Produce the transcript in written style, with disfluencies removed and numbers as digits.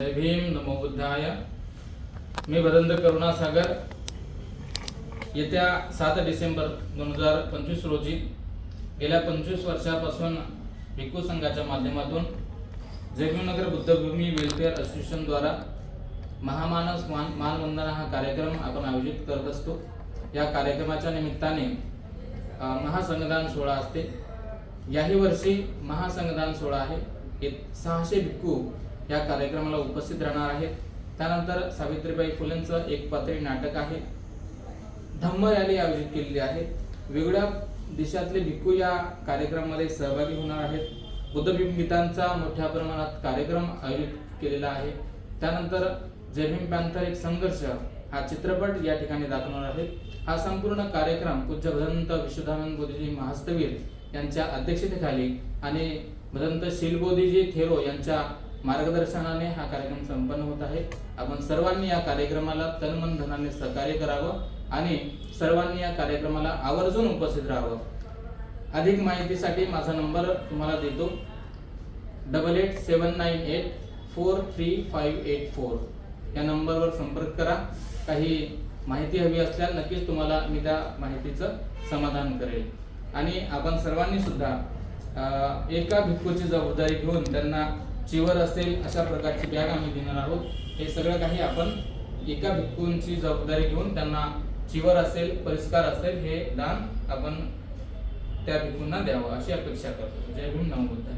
जय भीम, नमो बुद्धाय. मी वदंत करुणासागर. येत्या 7 डिसेंबर 2025 रोजी गेल्या 25 वर्षापासून भिक्खू संघाच्या माध्यमातून जयभीमनगर बुद्धभूमी वेलफेअर असोसिएशन द्वारा महामानस मानवंदना हा कार्यक्रम आपण आयोजित करत असतो. या कार्यक्रमाच्या निमित्ताने महासंगदान सोहळा असते. याही वर्षी महासंगदान सोहळा आहे. 600 भिक्खू या कार्यक्रमाला उपस्थित राहणार आहेत. त्यानंतर सावित्रीबाई फुलेंचं एक पात्री नाटक आहे. धम्म रॅली आयोजित केलेली आहे. वेगवेगळ्या देशातले भिक्खू या कार्यक्रमामध्ये सहभागी होणार आहेत. बुद्धभीम गीतांचा मोठ्या प्रमाणात कार्यक्रम आयोजित केलेला आहे. त्यानंतर जय भीम पॅन्थर एक संघर्ष हा चित्रपट या ठिकाणी दाखवणार आहे. हा संपूर्ण कार्यक्रम पूज्य भदंत विशुद्धानंद बोधीजी महास्तवीर यांच्या अध्यक्षतेखाली आणि भदंत शीलबोधीजी थेरो यांच्या मार्गदर्शनाने हा कार्यक्रम संपन्न होत आहे. आपण सर्वांनी या कार्यक्रमाला तन मन धनाने सहकार्य करावं आणि सर्वांनी या कार्यक्रमाला आवर्जून उपस्थित राहावं. अधिक माहितीसाठी माझा नंबर तुम्हाला देतो 8879843584. या नंबरवर संपर्क करा. काही माहिती हवी असल्यास नक्कीच तुम्हाला मी त्या माहितीचं समाधान करेल. आणि आपण सर्वांनी सुद्धा एका भिक्खूची जबाबदारी घेऊन त्यांना चिवर असेल अशा प्रकारची बॅग आम्ही देणार आहोत. हे सगळं काही आपण एका भिक्खूंची जबाबदारी घेऊन त्यांना चिवर असेल, परिष्कार असेल हे दान आपण त्या भिक्खूंना द्यावं अशी अपेक्षा करतो. जय भीम, नमो बुद्धाय.